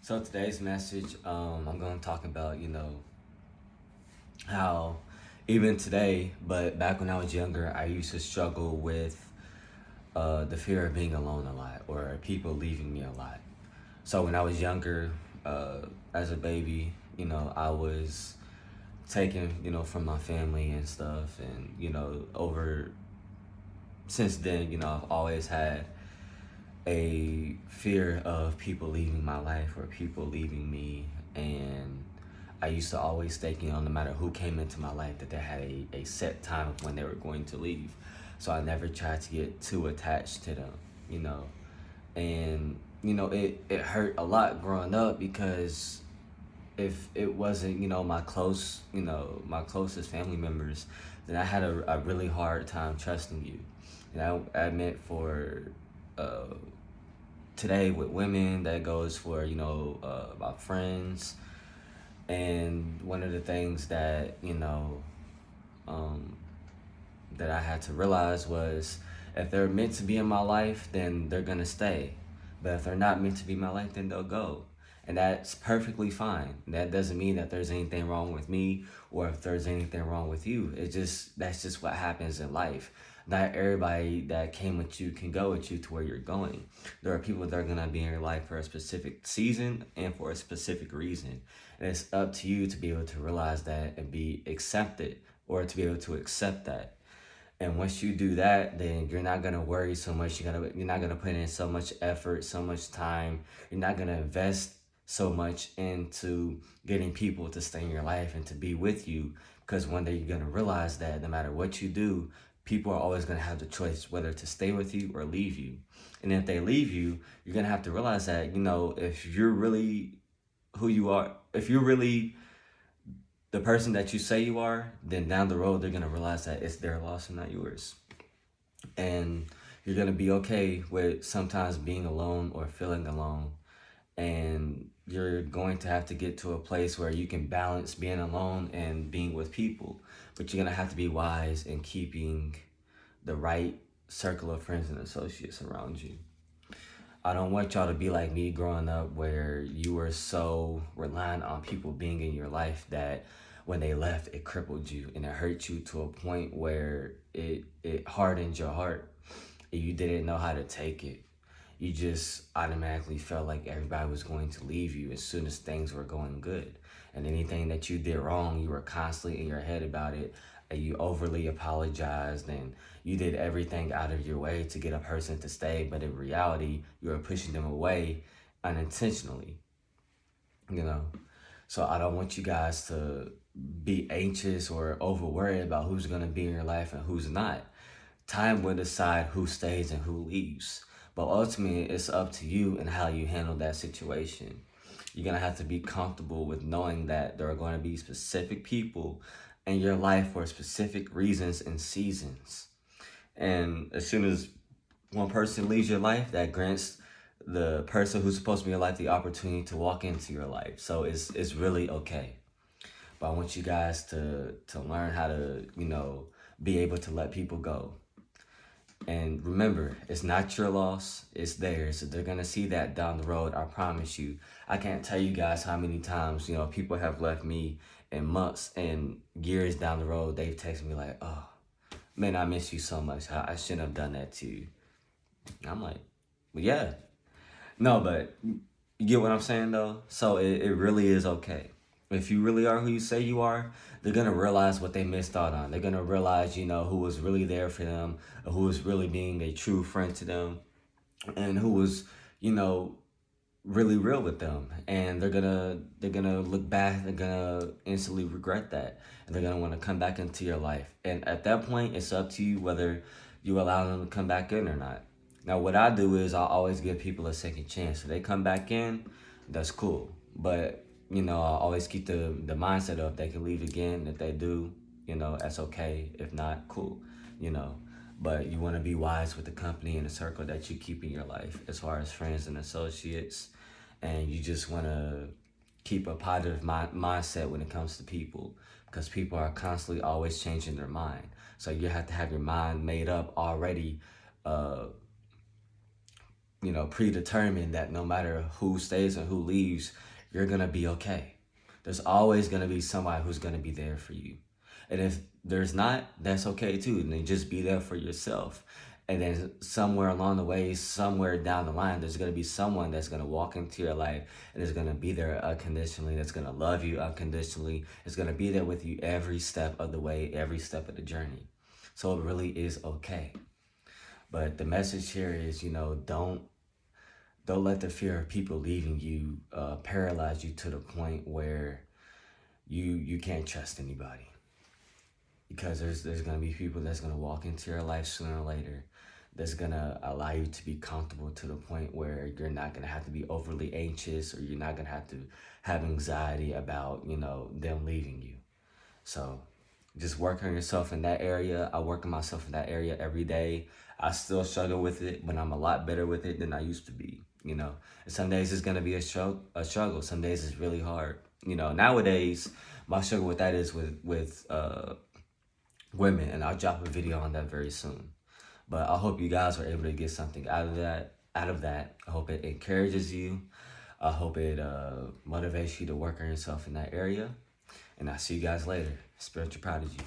So today's message, I'm going to talk about, how even today, but back when I was younger, I used to struggle with the fear of being alone a lot or people leaving me a lot. So when I was younger, as a baby, I was taken, from my family and stuff. And, over since then, I've always had a fear of people leaving my life or people leaving me. And I used to always think, no matter who came into my life, that they had a set time of when they were going to leave. So I never tried to get too attached to them, you know. And, it hurt a lot growing up because if it wasn't, my closest family members, then I had a really hard time trusting you. And I admit for uh, today with women, that goes for, my friends. And one of the things that, um, that I had to realize was if they're meant to be in my life, then they're gonna stay. But if they're not meant to be in my life, then they'll go. And that's perfectly fine. That doesn't mean that there's anything wrong with me or if there's anything wrong with you. That's just what happens in life. Not everybody that came with you can go with you to where you're going. There are people that are gonna be in your life for a specific season and for a specific reason. And it's up to you to be able to realize that and be accepted, or to be able to accept that. And once you do that, then you're not gonna worry so much. You're not gonna put in so much effort, so much time. You're not gonna invest so much into getting people to stay in your life and to be with you, because one day you're gonna realize that no matter what you do, people are always gonna have the choice whether to stay with you or leave you. And if they leave you, you're gonna have to realize that, if you're really who you are, if you're really the person that you say you are, then down the road they're gonna realize that it's their loss and not yours. And you're gonna be okay with sometimes being alone or feeling alone. And you're going to have to get to a place where you can balance being alone and being with people. But you're gonna have to be wise in keeping the right circle of friends and associates around you. I don't want y'all to be like me growing up, where you were so reliant on people being in your life that when they left, it crippled you and it hurt you to a point where it hardened your heart and you didn't know how to take it. You just automatically felt like everybody was going to leave you as soon as things were going good. And anything that you did wrong, you were constantly in your head about it. And you overly apologized and you did everything out of your way to get a person to stay. But in reality, you were pushing them away unintentionally, you know? So I don't want you guys to be anxious or over worried about who's going to be in your life and who's not. Time will decide who stays and who leaves. But ultimately, it's up to you and how you handle that situation. You're going to have to be comfortable with knowing that there are going to be specific people in your life for specific reasons and seasons. And as soon as one person leaves your life, that grants the person who's supposed to be in your life the opportunity to walk into your life. So it's really okay. But I want you guys to learn how to, be able to let people go. And remember, it's not your loss, it's theirs. So they're gonna see that down the road, I promise you. I can't tell you guys how many times, people have left me in months and years down the road, they've texted me like, oh, man, I miss you so much. I shouldn't have done that to you. And I'm like, well, yeah. No, but you get what I'm saying though? So it really is okay. If you really are who you say you are, they're gonna realize what they missed out on. They're gonna realize, who was really there for them, who was really being a true friend to them, and who was, you know, really real with them. And they're gonna look back, they're gonna instantly regret that. And they're gonna want to come back into your life. And at that point, it's up to you whether you allow them to come back in or not. Now, what I do is I always give people a second chance. If they come back in, that's cool. But I always keep the mindset of they can leave again. If they do, that's okay. If not, cool. You know, but you want to be wise with the company and the circle that you keep in your life, as far as friends and associates, and you just want to keep a positive mindset when it comes to people, because people are constantly always changing their mind. So you have to have your mind made up already. predetermined that no matter who stays and who leaves, you're gonna be okay. There's always gonna be somebody who's gonna be there for you. And if there's not, that's okay too. And then just be there for yourself. And then somewhere along the way, somewhere down the line, there's gonna be someone that's gonna walk into your life and is gonna be there unconditionally, that's gonna love you unconditionally, is gonna be there with you every step of the way, every step of the journey. So it really is okay. But the message here is, don't let the fear of people leaving you paralyze you to the point where you can't trust anybody. Because there's gonna be people that's gonna walk into your life sooner or later that's gonna allow you to be comfortable to the point where you're not gonna have to be overly anxious, or you're not gonna have to have anxiety about them leaving you. So just work on yourself in that area. I work on myself in that area every day. I still struggle with it, but I'm a lot better with it than I used to be. And some days it's gonna be a struggle. Some days it's really hard. Nowadays my struggle with that is with women, and I'll drop a video on that very soon. But I hope you guys are able to get something out of that. I hope it encourages you. I hope it motivates you to work on yourself in that area. And I'll see you guys later. Spiritual Prodigy.